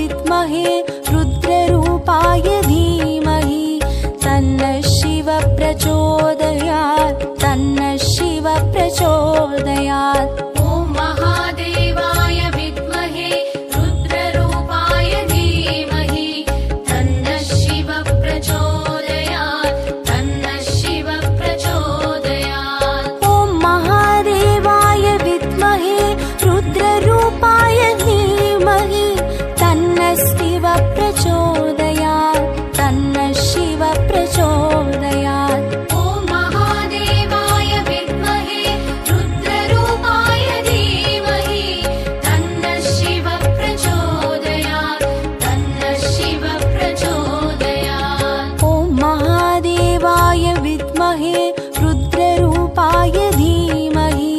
विद्महे रुद्ररूपाय धीमहि तन्नः शिवः प्रचोदयात् तन्नः शिवः प्रचोदयात्। ॐ महादेवाय विद्महे रुद्ररूपाय धीमहि तन्नः शिवः प्रचोदयात् तन्नः शिवः प्रचोदयात्। ॐ महादेवाय विद्महे रुद्ररूपाय धीमहि तन्नः शिवः प्रचोदयात् तन्नः शिवः प्रचोदयात्। ॐ महादेवाय विद्महे रुद्ररूपाय धीमहि तन्नः शिवः प्रचोदयात् तन्नः शिवः प्रचोदयात्। ॐ महादेवाय विद्महे रुद्ररूपाय धीमहि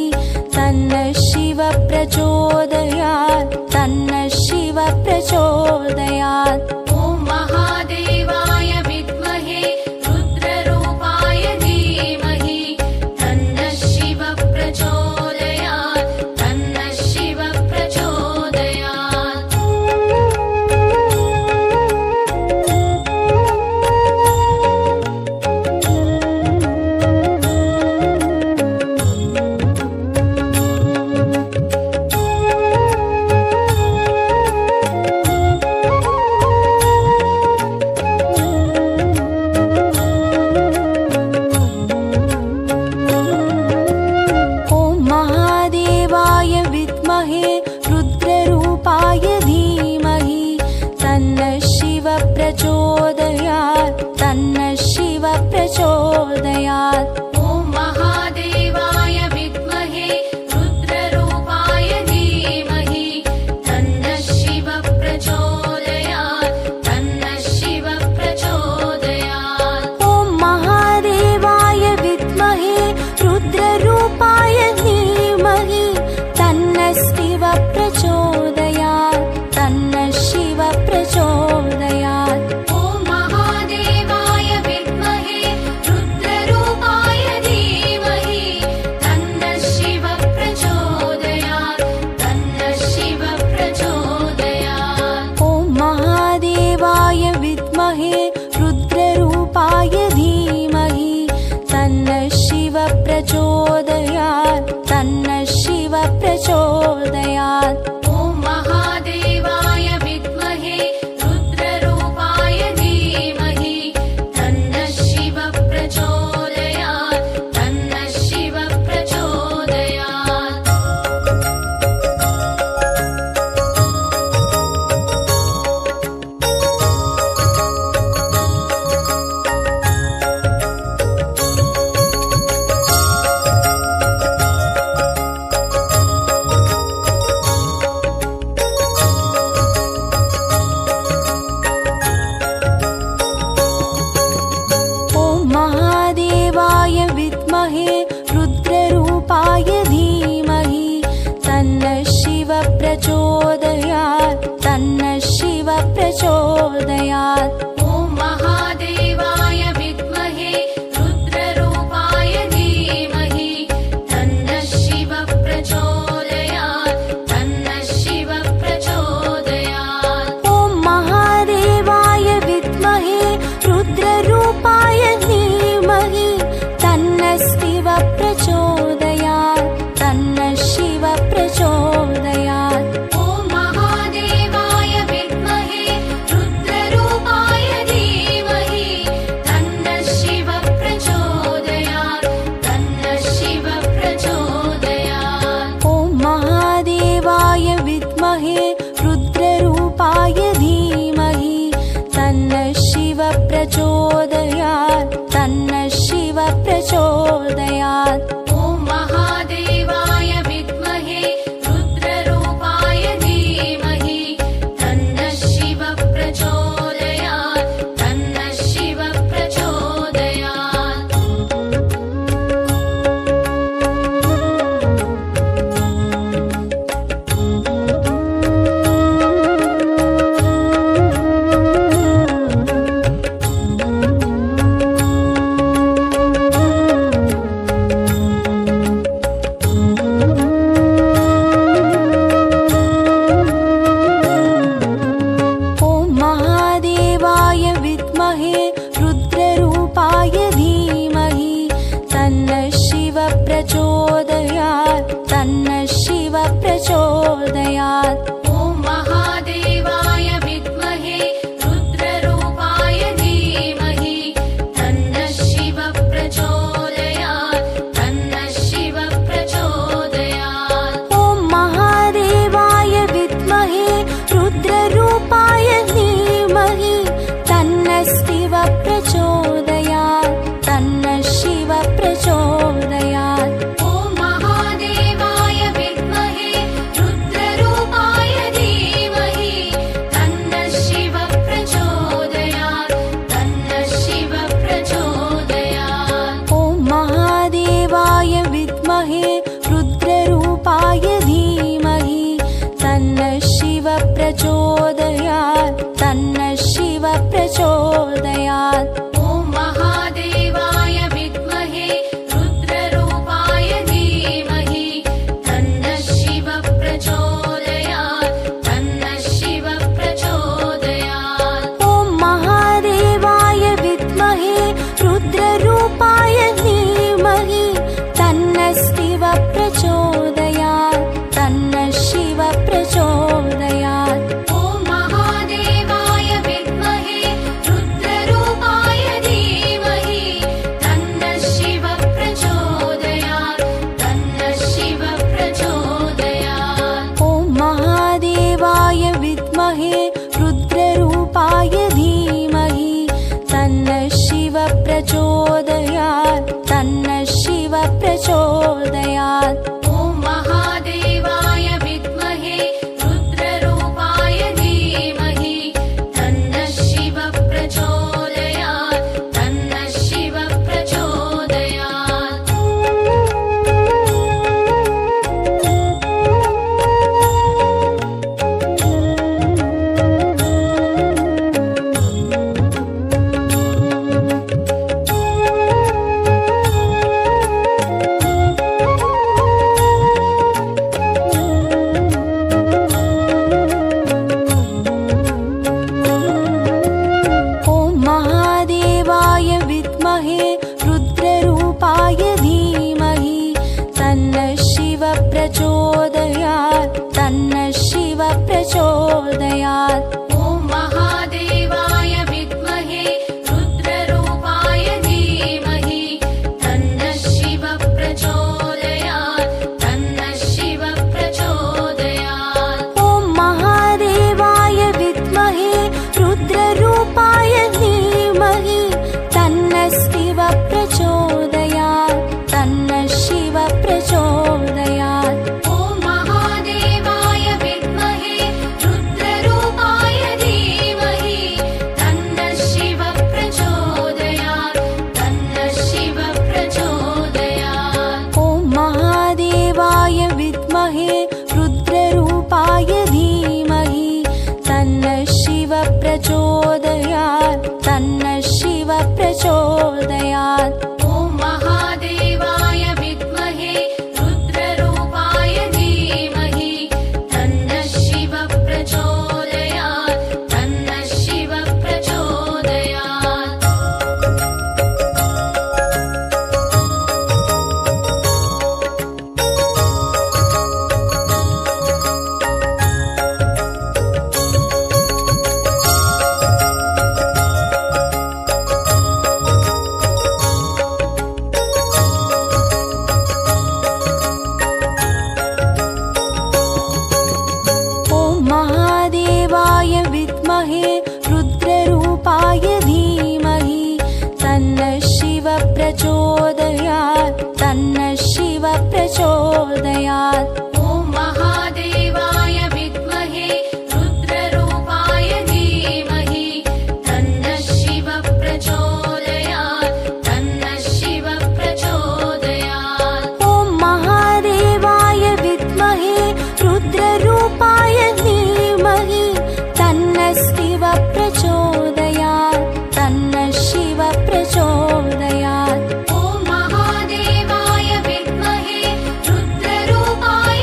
तन्नः शिवः प्रचोदयात् तन्नः शिवः प्रचोदयात्। ॐ महादेवाय विद्महे रुद्ररूपाय धीमहि तन्नः शिवः प्रचोदयात् तन्नः शिवः प्रचोदयात्। ॐ महादेवाय विद्महे रुद्ररूपाय धीमहि तन्नः शिवः प्रचोदयात् तन्नः शिवः प्रचोदयात्। ॐ महादेवाय विद्महे रुद्ररूपाय धीमहि तन्नः शिवः प्रचोदयात् तन्नः शिवः प्रचोदयात्। ॐ महादेवाय विद्महे रुद्ररूपाय धीमहि तन्नः शिवः प्रचोदयात् तन्नः शिवः प्रचोदयात्। ॐ महादेवाय विद्महे रुद्ररूपाय धीमहि तन्नः शिवः प्रचोदयात् तन्नः शिवः प्रचोदयात्। ॐ महादेवाय विद्महे रुद्ररूपाय धीमहि तन्नः शिवः प्रचोदयात् तन्नः शिवः प्रचोदयात्। ॐ प्रचोदयात् तन्नः शिव प्रचोदयात् ॐ महादेवाय विद्महे रुद्ररूपाय धीमहि तन्नः शिव प्रचोदयात् तन्नः शिव प्रचोदयात् ॐ महादेवाय विद्महे रुद्ररूपाय धीमहि तन्नः शिव प्रचोदयात् तन्नः शिव प्रचोदयात् ॐ महादेवाय विद्महे रुद्ररूपाय धीमहि तन्नः शिव प्रचोदयात् तन्नः शिव प्रचोदयात् ॐ महादेवाय विद्महे रुद्ररूपाय धीमहि तन्नः शिव प्रचोदयात् तन्नः शिव प्रचोदयात् ॐ महादेवाय विद्महे रुद्ररूपाय धीमहि तन्नः शिव प्रचोदयात् तन्नः शिव प्रचोदयात् ॐ महादेवाय विद्महे रुद्ररूपाय धीमहि तन्नः शिव प्रचोदयात् तन्नः शिव प्रचोदयात् ॐ महादेवाय विद्महे रुद्ररूपाय धीमहि तन्नः शिव प्रचोदयात् तन्नः शिव प्रचोदयात् ॐ महादेवाय विद्महे रुद्ररूपाय धीमहि तन्नः शिव प्रचोदयात् तन्नः शिव प्रचोदयात् ॐ महादेवाय विद्महे रुद्ररूपाय धीमहि तन्नः शिव प्रचोदयात् तन्नः शिव प्रचोदयात् ॐ महादेवाय विद्महे रुद्ररूपाय धीमहि तन्नः शिव प्रचोदयात् तन्नः शिव प्रचोदयात् ॐ महादेवाय विद्महे रुद्ररूपाय धीमहि तन्नः शिव प्रचोदयात् तन्नः शिव प्रचोदयात् ॐ महादेवाय विद्महे रुद्ररूपाय धीमहि तन्नः शिव प्रचोदयात् तन्नः शिव प्रचोदयात् ॐ महादेवाय विद्महे रुद्ररूपाय धीमहि तन्नः शिव प्रचोदयात् तन्नः शिव प्रचोदयात् ॐ महादेवाय विद्महे रुद्ररूपाय धीमहि तन्नः शिव प्रचोदयात् तन्नः शिव प्रचोदयात् ॐ महादेवाय विद्महे रुद्ररूपाय धीमहि तन्नः शिव प्रचोदयात् तन्नः शिव प्रचोदयात् ॐ महादेवाय विद्महे रुद्ररूपाय धीमहि तन्नः शिव प्रचोदयात् तन्नः शिव प्रचोदयात् ॐ महादेवाय विद्महे रुद्ररूपाय धीमहि तन्नः शिव प्रचोदयात् तन्नः शिव प्रचोदयात् ॐ महादेवाय विद्महे रुद्ररूपाय धीमहि तन्नः शिव प्रचोदयात् तन्नः शिव प्रचोदयात् ॐ महादेवाय विद्महे रुद्ररूपाय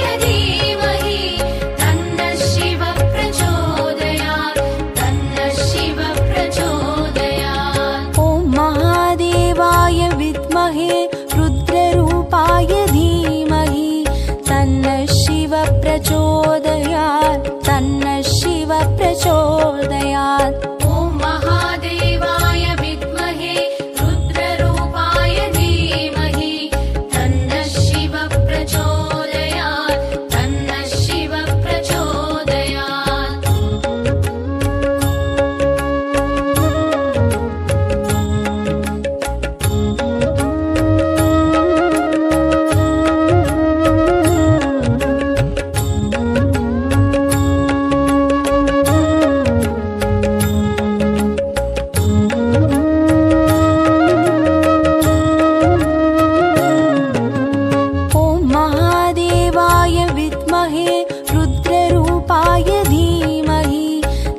विद्महे रुद्ररूपाय धीमहि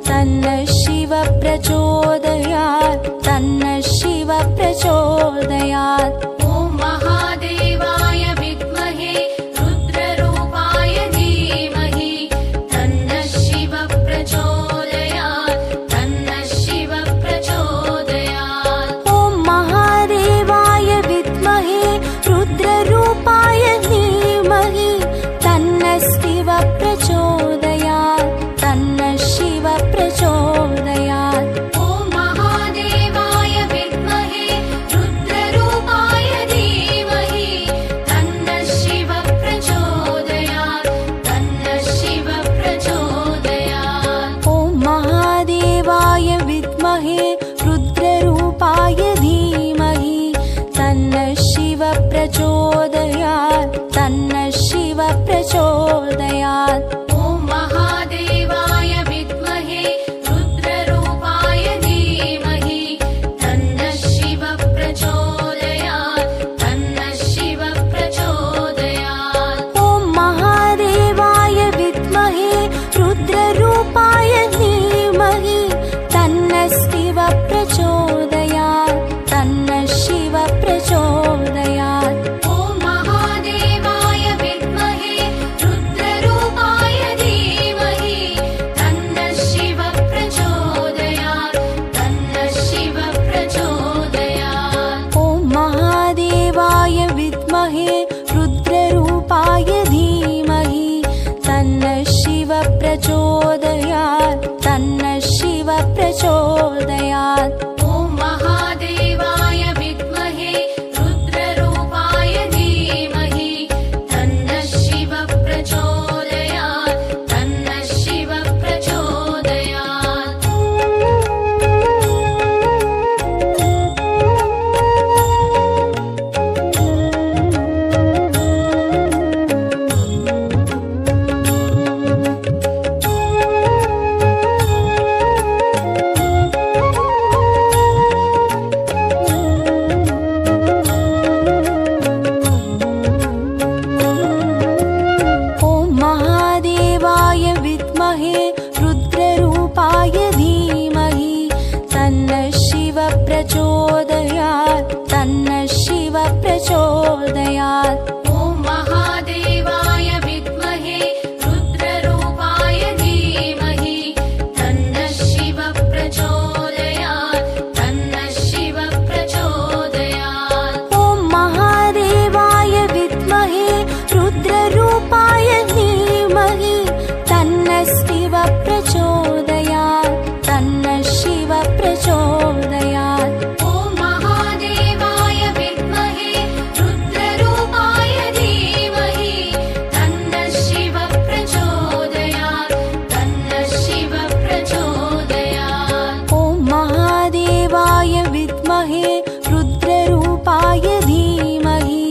तन्नः शिवः प्रचोदयात् तन्नः शिवः प्रचोदयात्। ॐ महादेवाय विद्महे रुद्ररूपाय धीमहि तन्नः शिवः प्रचोदयात् तन्नः शिवः प्रचोदयात्। ॐ महादेवाय विद्महे रुद्ररूपाय धीमहि तन्नः शिवः प्रचोदयात् तन्नः शिवः प्रचोदयात्। ॐ महादेवाय विद्महे रुद्ररूपाय धीमहि तन्नः शिवः प्रचोदयात् तन्नः शिवः प्रचोदयात्। ॐ महादेवाय विद्महे रुद्ररूपाय धीमहि तन्नः शिवः प्रचोदयात् तन्नः शिवः प्रचोदयात्। ॐ महादेवाय विद्महे रुद्ररूपाय धीमहि तन्नः शिवः प्रचोदयात् तन्नः शिवः प्रचोदयात्। ॐ महादेवाय विद्महे रुद्ररूपाय धीमहि तन्नः शिवः प्रचोदयात् तन्नः शिवः प्रचोदयात्। ॐ महादेवाय विद्महे रुद्ररूपाय धीमहि तन्नः शिवः प्रचोदयात् तन्नः शिवः प्रचोदयात्। ॐ महादेवाय विद्महे रुद्ररूपाय धीमहि तन्नः शिवः प्रचोदयात् तन्नः शिवः प्रचोदयात्। ॐ महादेवाय विद्महे रुद्ररूपाय धीमहि तन्नः शिवः प्रचोदयात् तन्नः शिवः प्रचोदयात्। ॐ महादेवाय विद्महे रुद्ररूपाय धीमहि तन्नः शिवः प्रचोदयात् तन्नः शिवः प्रचोदयात्। ॐ महादेवाय विद्महे रुद्ररूपाय धीमहि तन्नः शिवः प्रचोदयात् तन्नः शिवः प्रचोदयात्। ॐ महादेवाय विद्महे रुद्ररूपाय धीमहि तन्नः शिवः प्रचोदयात् तन्नः शिवः प्रचोदयात्। ॐ महादेवाय विद्महे रुद्ररूपाय धीमहि तन्नः शिवः प्रचोदयात् तन्नः शिवः प्रचोदयात्। ॐ महादेवाय विद्महे रुद्ररूपाय धीमहि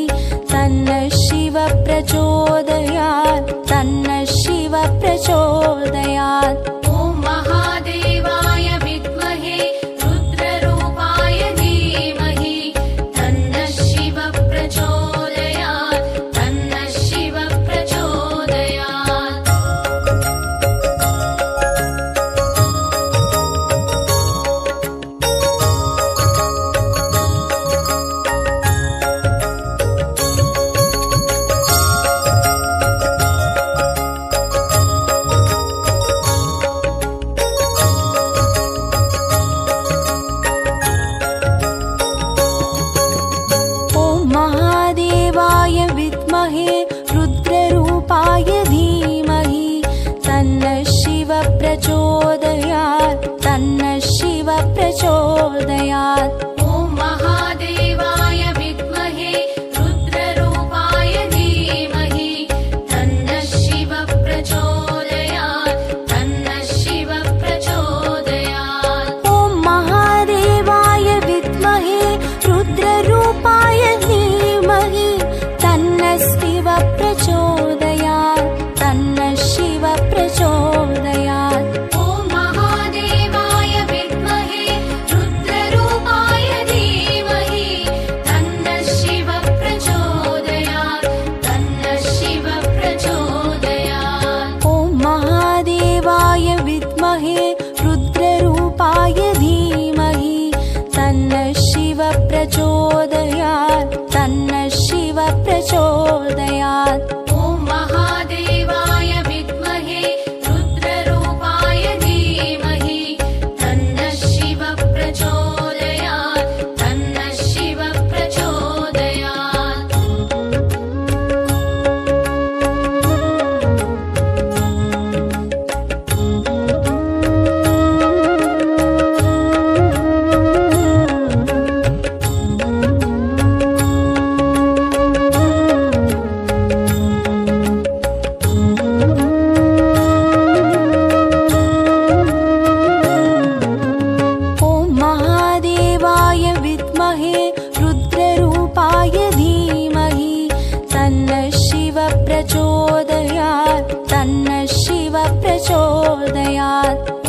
तन्नः शिवः प्रचोदयात् तन्नः शिवः प्रचोदयात्। ॐ महादेवाय विद्महे रुद्ररूपाय धीमहि तन्नः शिवः प्रचोदयात् तन्नः शिवः प्रचोदयात्। ॐ महादेवाय विद्महे रुद्ररूपाय धीमहि तन्नः शिवः प्रचोदयात् तन्नः शिवः प्रचोदयात्। ॐ महादेवाय विद्महे रुद्ररूपाय धीमहि तन्नः शिवः प्रचोदयात् तन्नः शिवः प्रचोदयात्। ॐ महादेवाय विद्महे रुद्ररूपाय धीमहि तन्नः शिवः प्रचोदयात् तन्नः शिवः प्रचोदयात्। ॐ महादेवाय विद्महे रुद्ररूपाय प्रचोदयात्। ॐ महादेवाय विद्महे रुद्ररूपाय धीमहि तन्नः शिवः प्रचोदयात् तन्नः शिवः प्रचोदयात्।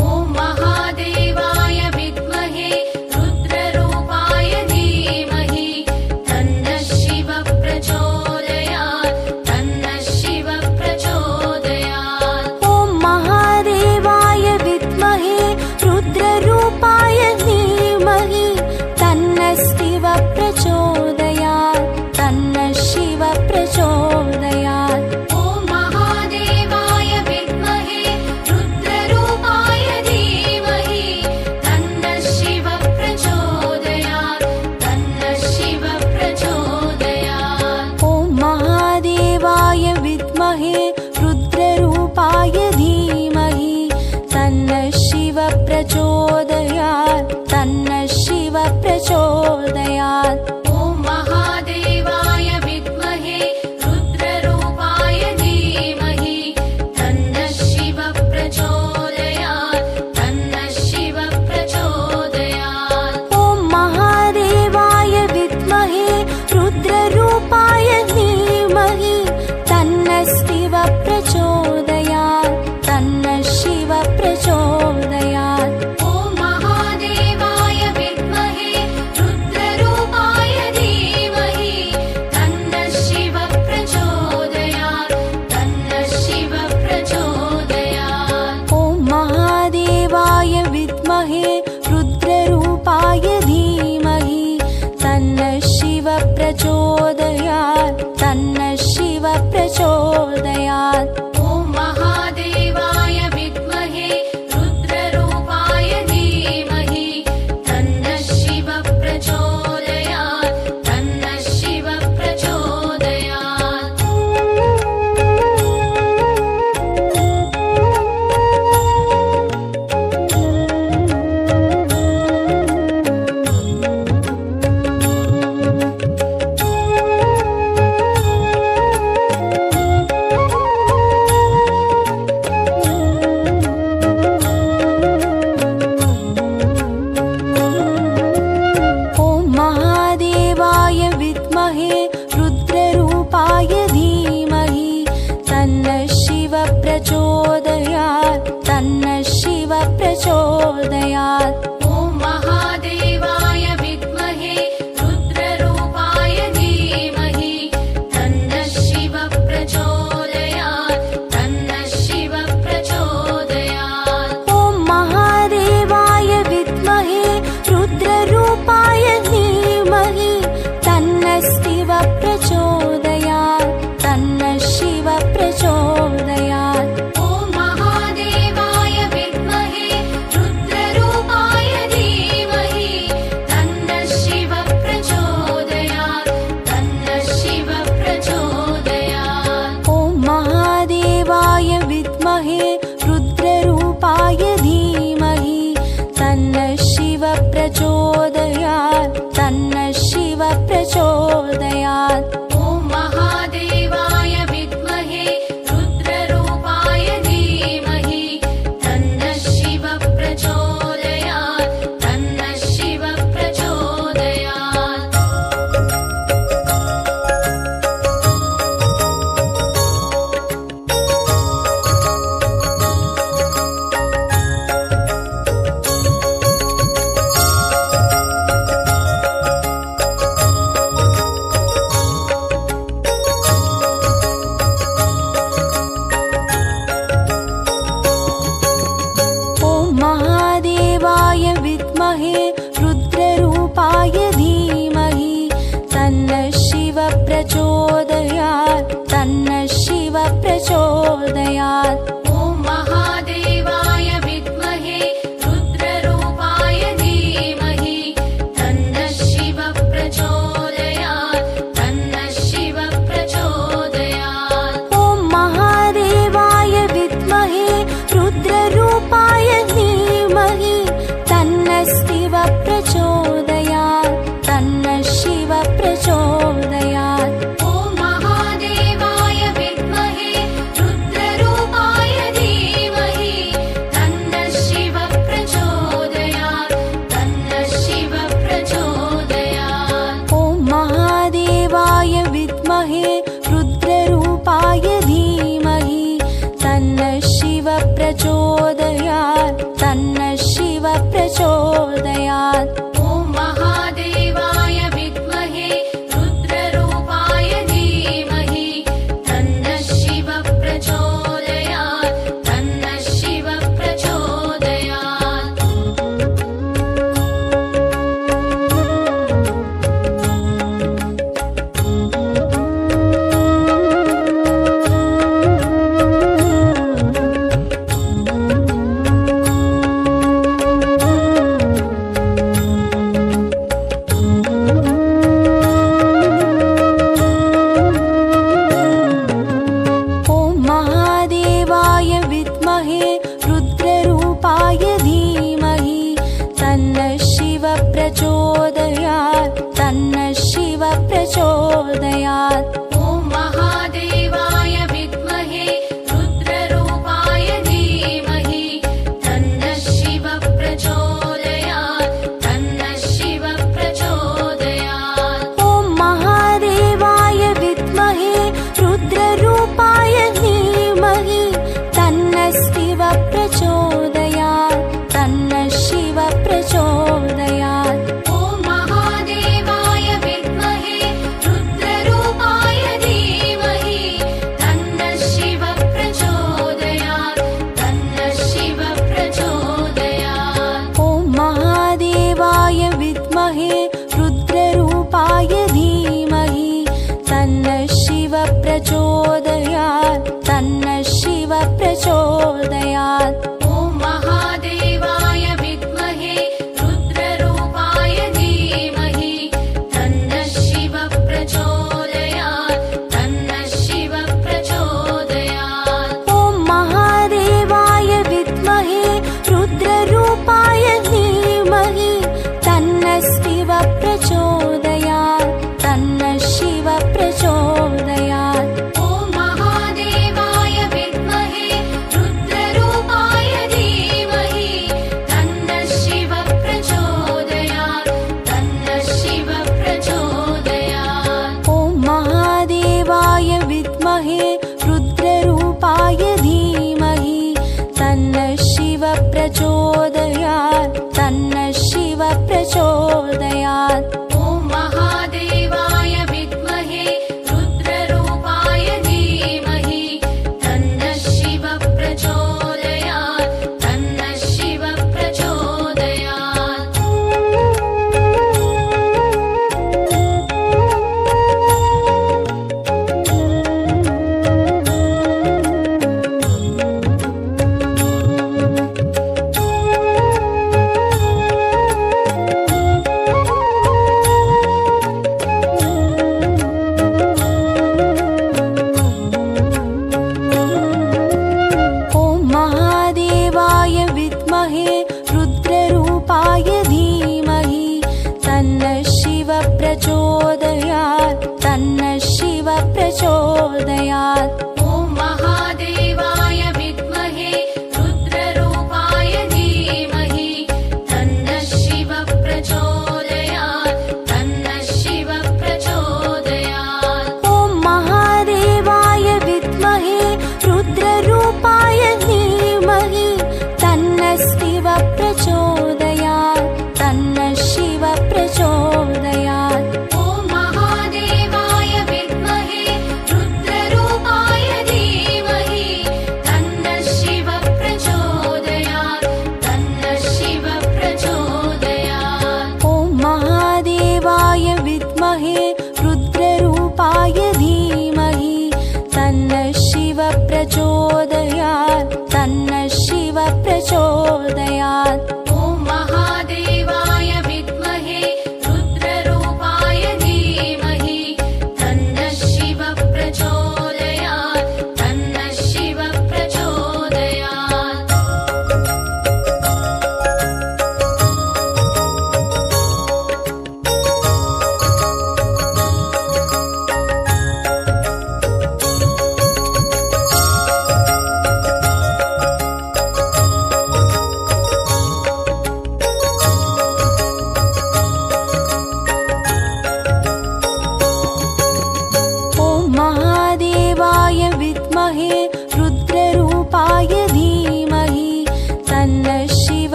प्रचोदयात् तन्नः शिव प्रचोदयात्। ॐ महादेवाय विद्महे रुद्ररूपाय धीमहि तन्नः शिव प्रचोदयात् तन्नः शिव प्रचोदयात्। प्रचोदयात् तन्नः शिव प्रचोदयात्। ॐ महादेवाय विद्महे रुद्ररूपाय धीमहि तन्नः शिव प्रचोदयात् तन्नः शिव प्रचोदयात्। ॐ महादेवाय विद्महे रुद्ररूपाय धीमहि तन्नः शिव प्रचोदयात् तन्नः शिव प्रचोदयात्। ॐ महादेवाय विद्महे रुद्ररूपाय धीमहि तन्नः शिव प्रचोदयात् तन्नः शिव प्रचोदयात्। ॐ महादेवाय विद्महे रुद्ररूपाय धीमहि तन्नः शिव प्रचोदयात् तन्नः शिव प्रचोदयात्। ॐ महादेवाय विद्महे रुद्ररूपाय धीमहि तन्नः शिव प्रचोदयात् तन्नः शिव प्रचोदयात्। ॐ महादेवाय विद्महे रुद्ररूपाय धीमहि तन्नः शिव प्रचोदयात् तन्नः शिव प्रचोदयात्। ॐ महादेवाय विद्महे रुद्ररूपाय धीमहि तन्नः शिव प्रचोदयात् तन्नः शिव प्रचोदयात्। ॐ महादेवाय विद्महे रुद्ररूपाय धीमहि तन्नः शिव प्रचोदयात् तन्नः शिव प्रचोदयात्। ॐ महादेवाय विद्महे रुद्ररूपाय धीमहि तन्नः शिव प्रचोदयात् तन्नः शिव प्रचोदयात्। ॐ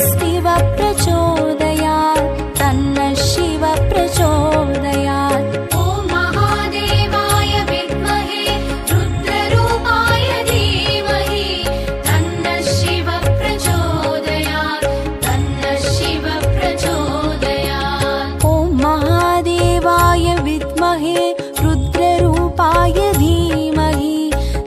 शिव प्रचोदयात् तन्नः शिव प्रचोदयात्। ॐ महादेवाय विद्महे रुद्ररूपाय धीमहि तन्नः शिव प्रचोदयात् तन्नः शिव प्रचोदयात्। ॐ महादेवाय विद्महे रुद्ररूपाय धीमहि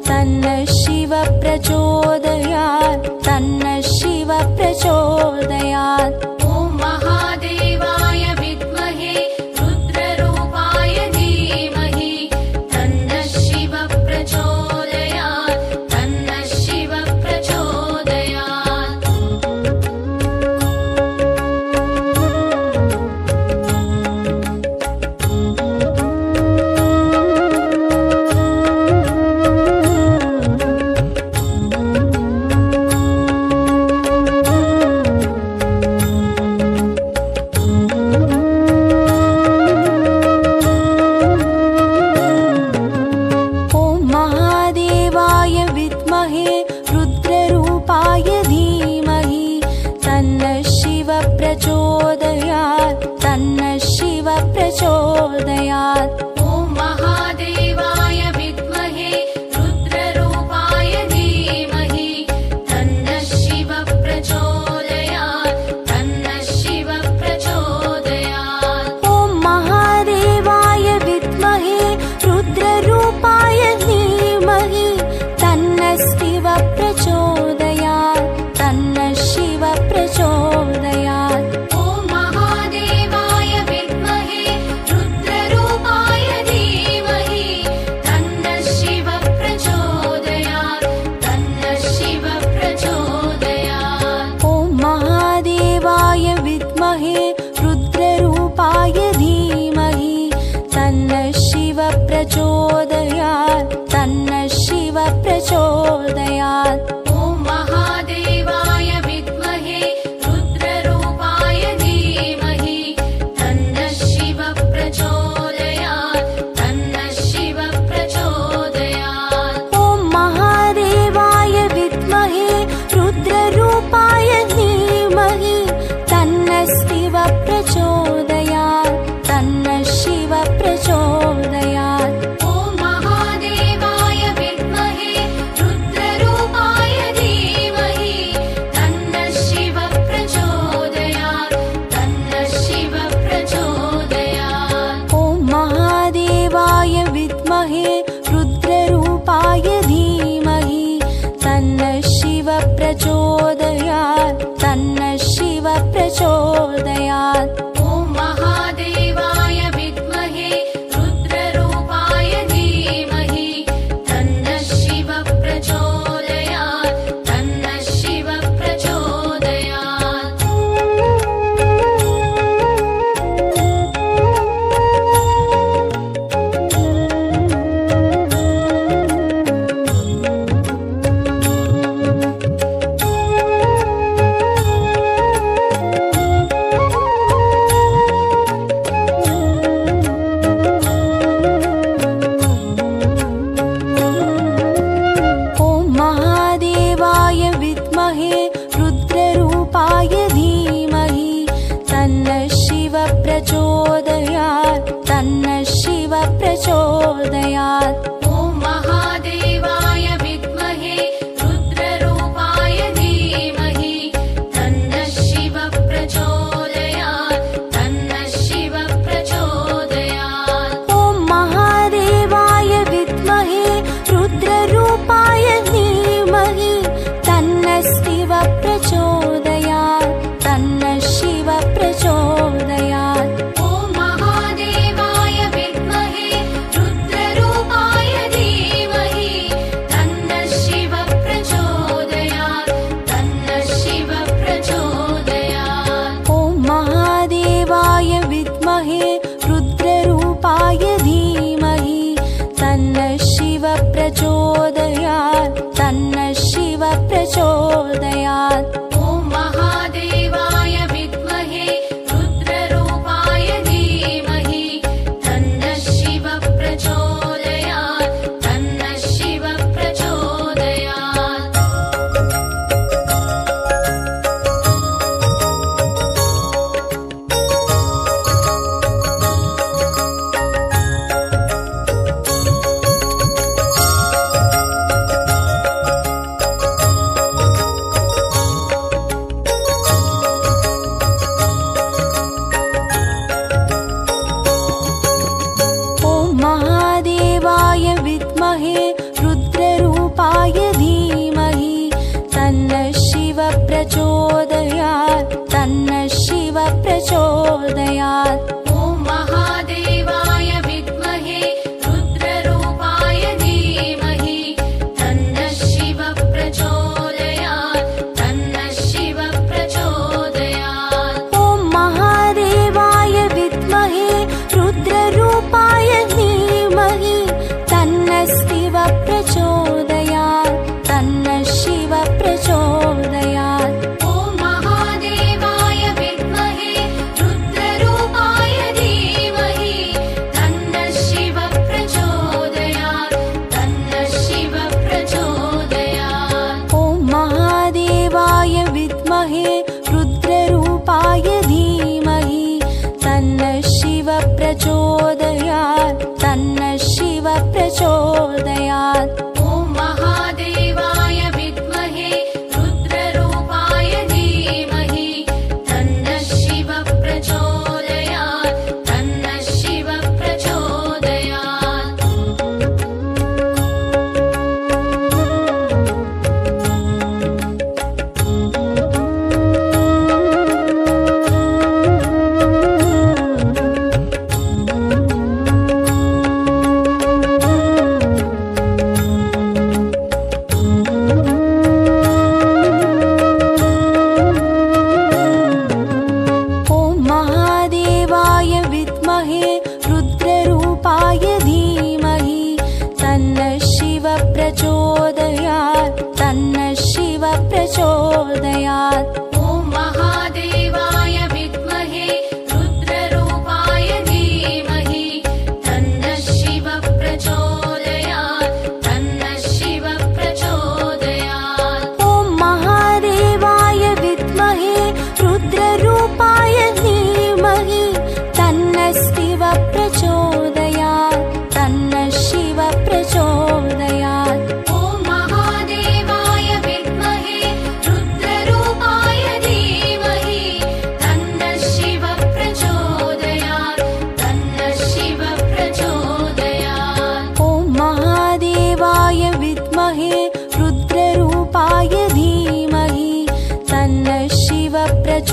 तन्नः शिव प्रचोदयात् तन्नः शिव प्रचोदयात्। ॐ महादेवाय विद्महे रुद्ररूपाय धीमहि तन्नः शिव प्रचोदयात् तन्नः शिव प्रचोदयात्। ॐ महादेवाय विद्महे रुद्ररूपाय धीमहि तन्नः शिव प्रचोदयात् तन्नः शिव प्रचोदयात्। ॐ महादेवाय विद्महे रुद्ररूपाय धीमहि तन्नः शिव प्रचोदयात् तन्नः शिव प्रचोदयात्। ॐ महादेवाय विद्महे रुद्ररूपाय धीमहि तन्नः शिव प्रचोदयात् तन्नः शिव प्रचोदयात्। ॐ महादेवाय विद्महे रुद्ररूपाय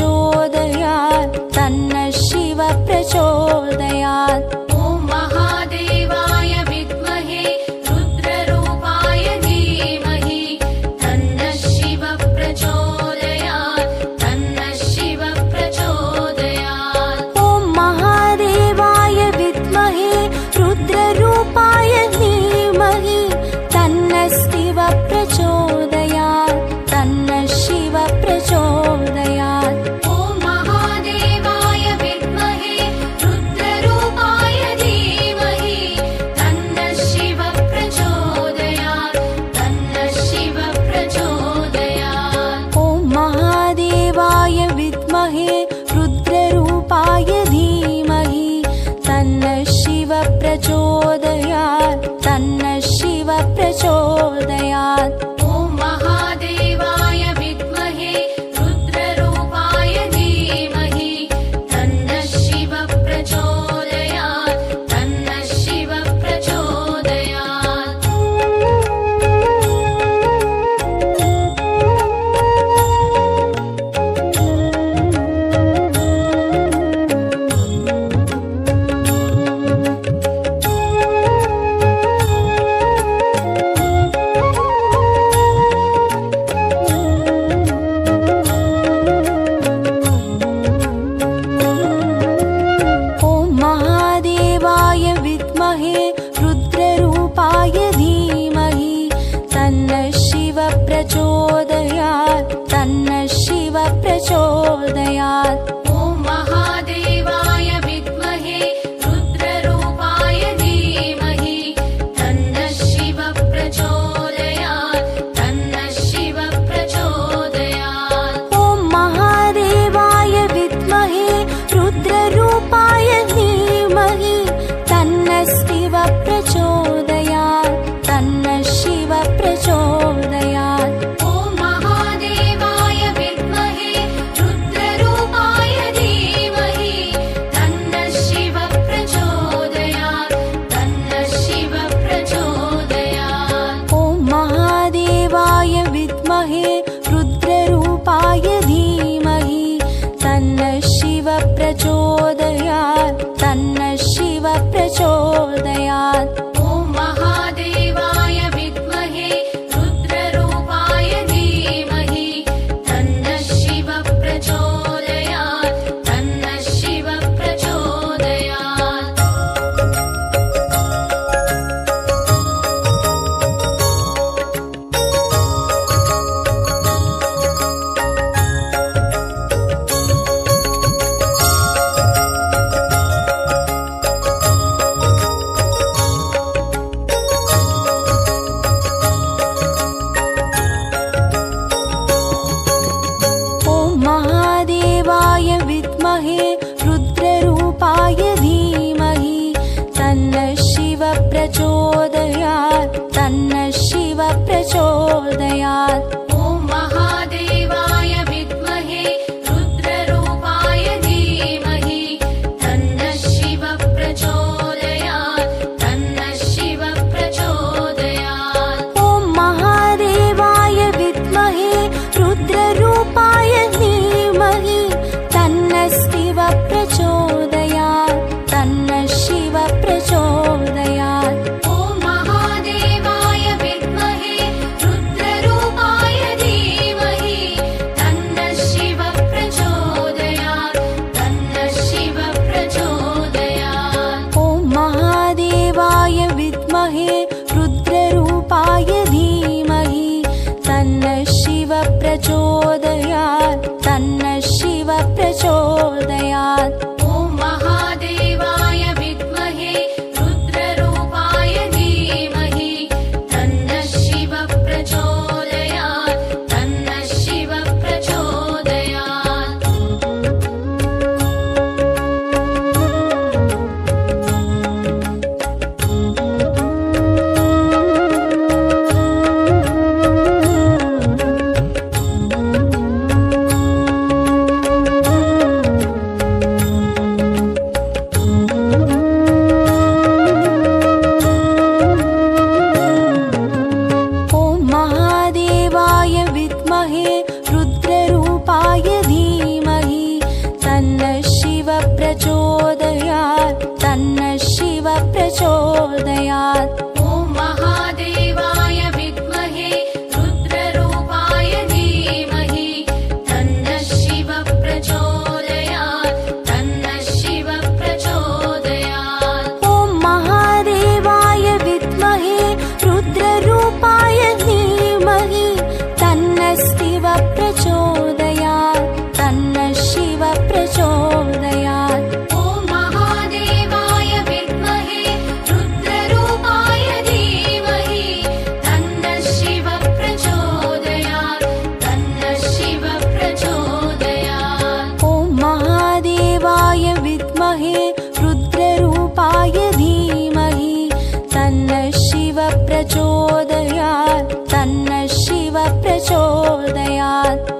प्रचोदयात् तन्नः शिव प्रचोदयात्। ॐ महादेवाय विद्महे रुद्ररूपाय धीमहि तन्नः शिव प्रचोदयात् तन्नः शिव प्रचोदयात्। ॐ महादेवाय विद्महे रुद्ररूपाय धीमहि तन्नः शिव प्रचोदयात् तन्नः शिव प्रचोदयात्। ॐ महादेवाय विद्महे रुद्ररूपाय धीमहि तन्नः शिव प्रचोदयात् तन्नः शिव प्रचोदयात्। ॐ महादेवाय विद्महे रुद्ररूपाय धीमहि तन्नः शिव प्रचोदयात् तन्नः शिव प्रचोदयात्। ॐ महादेवाय विद्महे रुद्ररूपाय धीमहि तन्नः शिव प्रचोदयात् तन्नः शिव प्रचोदयात्। ॐ महादेवाय विद्महे रुद्ररूपाय धीमहि तन्नः शिव प्रचोदयात् तन्नः शिव प्रचोदयात्। ॐ महादेवाय विद्महे रुद्ररूपाय धीमहि तन्नः शिव प्रचोदयात् तन्नः शिव प्रचोदयात्। ॐ महादेवाय विद्महे रुद्ररूपाय धीमहि तन्नः शिव प्रचोदयात् तन्नः शिव प्रचोदयात्। ॐ महादेवाय विद्महे रुद्ररूपाय धीमहि तन्नः शिव प्रचोदयात् तन्नः शिव प्रचोदयात्। ॐ महादेवाय विद्महे रुद्ररूपाय धीमहि तन्नः शिव प्रचोदयात् तन्नः शिव प्रचोदयात्। ॐ महादेवाय विद्महे रुद्ररूपाय धीमहि तन्नः शिव प्रचोदयात् तन्नः शिव प्रचोदयात्। ॐ महादेवाय विद्महे रुद्ररूपाय धीमहि तन्नः शिव प्रचोदयात् तन्नः शिव प्रचोदयात्। ॐ महादेवाय विद्महे रुद्ररूपाय धीमहि तन्नः शिव प्रचोदयात् तन्नः शिव प्रचोदयात्। ॐ महादेवाय विद्महे रुद्ररूपाय धीमहि तन्नः शिव प्रचोदयात्।